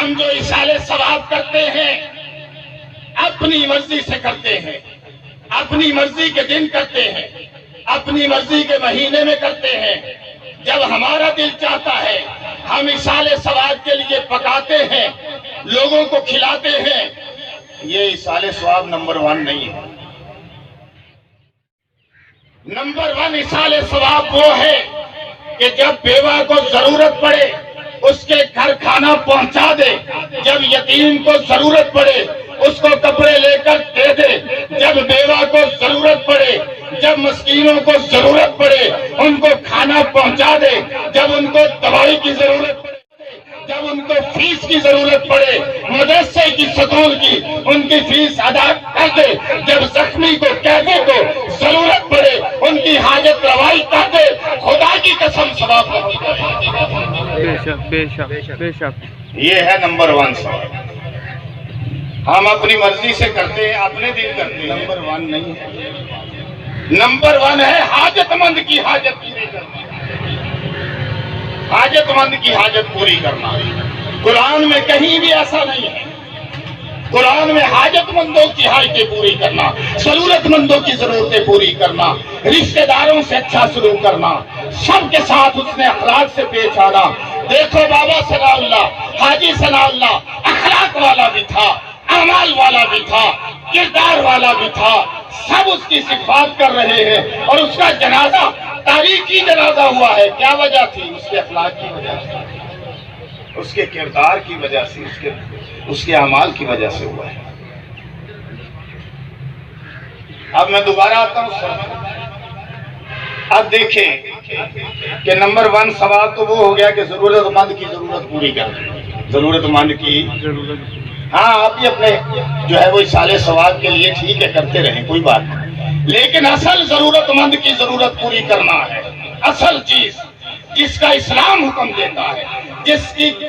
ہم جو ایصال ثواب کرتے ہیں اپنی مرضی سے کرتے ہیں، اپنی مرضی کے دن کرتے ہیں، اپنی مرضی کے مہینے میں کرتے ہیں۔ جب ہمارا دل چاہتا ہے ہم ایصال ثواب کے لیے پکاتے ہیں، لوگوں کو کھلاتے ہیں۔ یہ ایصال ثواب نمبر 1 نہیں ہے۔ نمبر 1 ایصال ثواب وہ ہے کہ جب بیوہ کو ضرورت پڑے اس کے گھر کھانا پہنچا دے، جب یتیم کو ضرورت پڑے اس کو کپڑے لے کر دے دے، جب بیوہ کو ضرورت پڑے، جب مسکینوں کو ضرورت پڑے ان کو کھانا پہنچا دے، جب ان کو دوائی کی ضرورت پڑے، جب ان کو فیس کی ضرورت پڑے، مدرسے کی سکول کی ان کی فیس ادا کر دے، جب زخمی کو قیدی کو ضرورت پڑے ان کی حاجت روائی کر دے، خدا کی قسم ثواب ہوتی ہے۔ بے شک بے شک بے شک۔ یہ ہے نمبر 1 ثواب۔ ہم اپنی مرضی سے کرتے ہیں، اپنے دل کرتے ہیں، نمبر 1 نہیں ہے۔ نمبر 1 ہے حاجت مند کی حاجت پوری کرنا، حاجت مند کی حاجت پوری کرنا۔ قرآن میں کہیں بھی ایسا نہیں ہے۔ قرآن میں حاجت مندوں کی حاجتیں پوری کرنا، ضرورت مندوں کی ضرورتیں پوری کرنا، رشتہ داروں سے اچھا سلوک کرنا، سب کے ساتھ حسن اخلاق سے پیش آنا۔ دیکھو بابا ثناء اللہ، حاجی ثناء اللہ اخلاق والا بھی تھا، اعمال والا بھی تھا، کردار والا بھی تھا، سب اس کی صفات کر رہے ہیں اور اس کا جنازہ تاریخی جنازہ ہوا ہے۔ کیا وجہ تھی؟ اس کے اخلاق کی وجہ سے، اس کے کردار کی وجہ سے، اس کے اعمال کی وجہ سے ہوا ہے۔ اب میں دوبارہ آتا ہوں۔ اب دیکھیں کہ نمبر 1 ثواب تو وہ ہو گیا کہ ضرورت مند کی ضرورت پوری کرنا، ضرورت مند کی ضرورت۔ ہاں آپ بھی اپنے جو ہے وہ ایصال ثواب کے لیے ٹھیک ہے کرتے رہیں، کوئی بات نہیں، لیکن اصل ضرورت مند کی ضرورت پوری کرنا ہے۔ اصل چیز جس کا اسلام حکم دیتا ہے،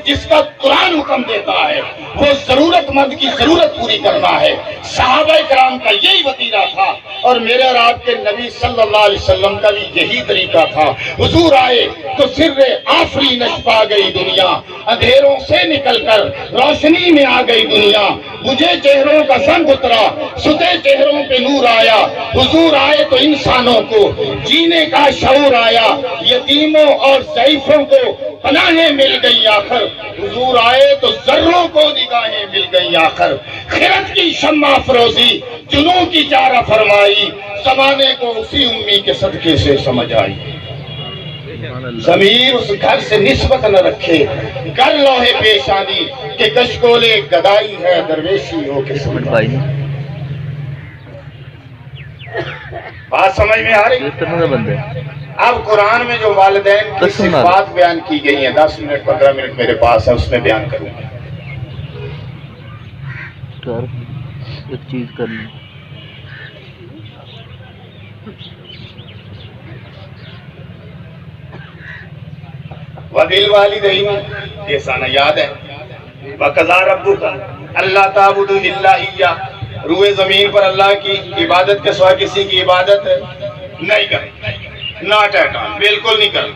جس کا قرآن حکم دیتا ہے، وہ ضرورت مند کی ضرورت پوری کرنا ہے۔ صحابہ کرام کا یہی وتیرہ تھا اور میرے اور آپ کے نبی صلی اللہ علیہ وسلم کا بھی یہی طریقہ تھا۔ حضور آئے تو سر آفرینش پا گئی دنیا، اندھیروں سے نکل کر روشنی میں آ گئی دنیا، بجھے چہروں کا سنگ اترا، ستے چہروں پہ نور آیا۔ حضور آئے تو انسانوں کو جینے کا شعور آیا، یتیموں اور ضعیفوں کو پناہیں مل گئی آخر۔ حضور آئے تو ذروں کو نگاہیں مل گئی آخر۔ خرد کی شمع افروزی جنوں کی چارہ فرمائی، زمانے کو اسی امی کے صدقے سے سمجھ آئی۔ ضمیر اس گھر سے نسبت نہ رکھے، گر لوہے پیشانی کہ کشکولے گدائی ہے، درویشی ہو کے سمجھ آئی۔ بات سمجھ میں آ رہی؟ اب قرآن میں جو والدین کی صفات بیان کی گئی ہیں، 10 منٹ 15 منٹ میرے پاس ہے، اس میں بیان کروں گا۔ ایک چیز کرنی وَبِالْوَالِدَيْنِ احسانًا، یاد ہے وَقَضَىٰ رَبُّكَ أَلَّا تَعْبُدُوا إِلَّا إِيَّاهُ۔ روئے زمین پر اللہ کی عبادت کے سوا کسی کی عبادت نہیں کریں، ناٹ ایٹ آل، بالکل نہیں کریں۔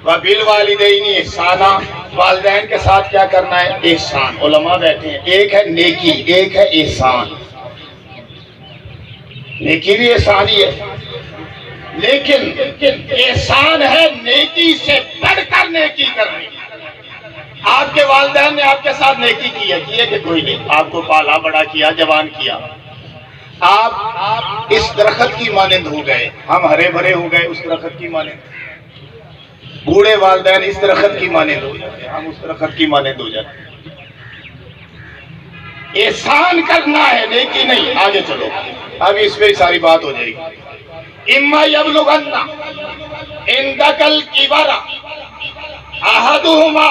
وَبِالْوَالِدَيْنِ احسانًا، والدین کے ساتھ کیا کرنا ہے؟ احسان۔ علماء بیٹھے ہیں، ایک ہے نیکی، ایک ہے احسان۔ نیکی بھی احسان ہی ہے، لیکن احسان ہے نیکی سے بڑھ کر نیکی کرنی۔ آپ کے والدین نے آپ کے ساتھ نیکی کی ہے کہ کوئی نہیں، آپ کو پالا بڑا کیا، جوان کیا، آپ اس درخت کی مانند ہو گئے، ہم ہرے بھرے ہو گئے اس درخت کی مانند۔ بوڑھے والدین اس درخت کی مانند ہو جاتے، ہم اس درخت کی مانند ہو جاتے۔ احسان کرنا ہے، نیکی نہیں۔ آگے چلو، اب اس پہ ساری بات ہو جائے گی۔ اما یبلغن عندک الکبر احدہما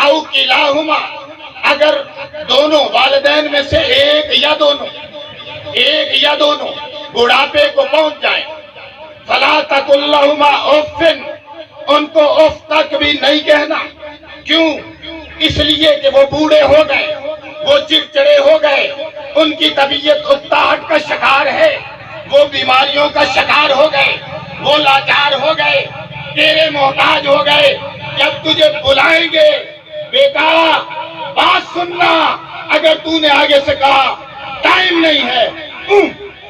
او کلاہما، اگر دونوں والدین میں سے ایک یا دونوں بڑھاپے کو پہنچ جائیں، فلا تقل لہما اف، ان کو اف تک بھی نہیں کہنا۔ کیوں؟ اس لیے کہ وہ بوڑھے ہو گئے، وہ چڑچڑے ہو گئے، ان کی طبیعت اکتاہٹ کا شکار ہے، وہ بیماریوں کا شکار ہو گئے، وہ لاچار ہو گئے، تیرے محتاج ہو گئے۔ جب تجھے بلائیں گے بیٹا سننا. اگر تو نے آگے سے کہا ٹائم نہیں ہے،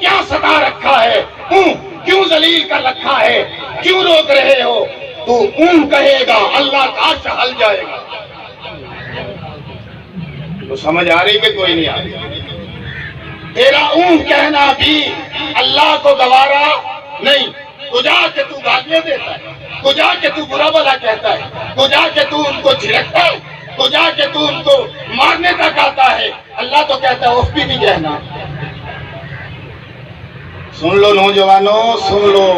کیا ستا رکھا ہے، کیوں ذلیل کر رکھا ہے، کیوں روک رہے ہو، تو کہے گا اللہ کا عرش ہل جائے گا. تو سمجھ آ رہی کہ کوئی نہیں آ رہی؟ تیرا کہنا بھی اللہ کو گوارا نہیں. تو جا کے تو گالیاں دیتا ہے، تو جا کے تو برا بھلا کہتا ہے، تو جا کے تو ان کو جھڑکتا ہے، تو جا کے تو ان کو مارنے تک آتا ہے. اللہ تو کہتا ہے اف بھی نہیں کہنا. سن لو نوجوانوں، سن لو.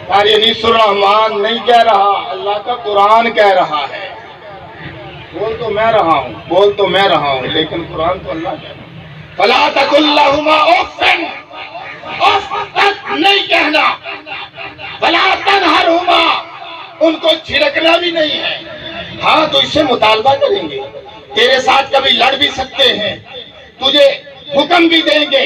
قاری انیس الرحمان نہیں کہہ رہا، اللہ کا قرآن کہہ رہا ہے. بول تو میں رہا ہوں، بول تو میں رہا ہوں، لیکن قرآن تو اللہ کہہ رہا ہے. فَلَا تَقُلْ لَهُمَا اُفٍّ، اف تک نہیں کہنا. وَلَا تَنْهَرْهُمَا، ان کو جھڑکنا بھی نہیں ہے. ہاں تو اس سے مطالبہ کریں گے، تیرے ساتھ کبھی لڑ بھی سکتے ہیں، تجھے حکم بھی دیں گے.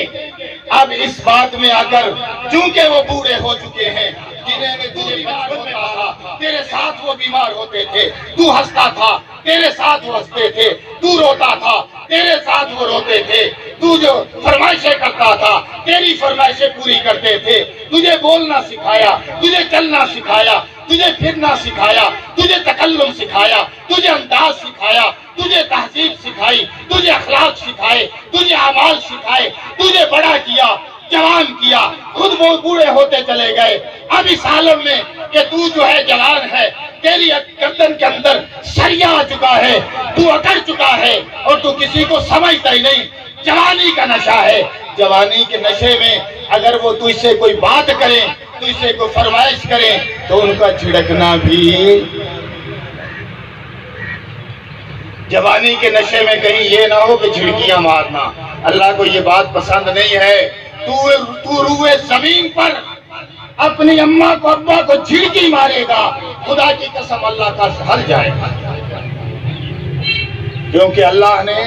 اب اس بات میں اگر چونکہ وہ بوڑھے ہو چکے ہیں، جنہیں نے تجھے بچپن میں پالا، تیرے ساتھ وہ بیمار ہوتے تھے، تو ہنستا تھا، تیرے ساتھ وہ ہنستے تھے، تو روتا تھا، تیرے ساتھ وہ روتے تھے، تو جو فرمائشیں کرتا تھا تیری فرمائشیں پوری کرتے تھے. تجھے بولنا سکھایا، تجھے چلنا سکھایا، تجھے پھرنا سکھایا، تجھے تکلم سکھایا، تجھے انداز سکھایا، تجھے تہذیب سکھائی، تجھے اخلاق سکھائے، تجھے اعمال سکھائے، تجھے بڑا کیا، جوان کیا. خود وہ بوڑھے ہوتے چلے گئے. اب اس عالم میں کہ تو جو ہے جوان ہے، تیری گردن کے اندر سریا آ چکا ہے، تو اکڑ چکا ہے اور تو کسی کو سمجھتا ہی نہیں. جوانی کا نشہ ہے. جوانی کے نشے میں اگر وہ تو اس سے کوئی بات کرے، تو اس سے کوئی فرمائش کرے، تو ان کا جھڑکنا بھی. جوانی کے نشے میں کہیں یہ نہ ہو کہ جھڑکیاں مارنا. اللہ کو یہ بات پسند نہیں ہے. تو روئے زمین پر اپنی اماں کو ابا کو جھڑکی مارے گا، خدا کی قسم اللہ کا ہل جائے گا. کیونکہ اللہ نے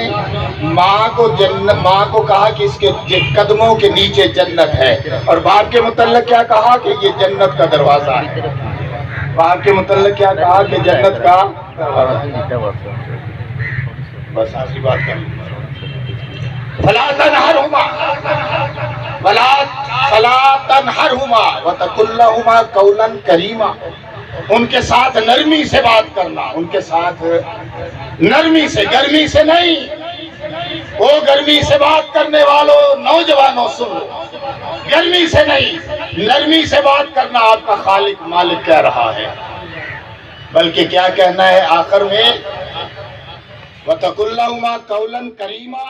ماں کو کہا کہ اس کے قدموں کے نیچے جنت ہے، اور باپ کے متعلق کیا کہا کہ یہ جنت کا دروازہ ہے. باپ کے متعلق کیا کہا کہ جنت کا بس آخری بات کر. فَلَا تَنْهَرْهُمَا فَلَا تَنْهَرْهُمَا وَتَقُلْ لَهُمَا قَوْلًا كَرِيمًا. ان کے ساتھ نرمی سے بات کرنا، ان کے ساتھ نرمی سے، گرمی سے نہیں. وہ گرمی سے بات کرنے والوں نوجوانوں سن لو، گرمی سے نہیں، نرمی سے بات کرنا آپ کا خالق مالک کہہ رہا ہے. بلکہ کیا کہنا ہے آخر میں؟ وَتَقُلْ لَهُمَا قَوْلًا كَرِيمًا.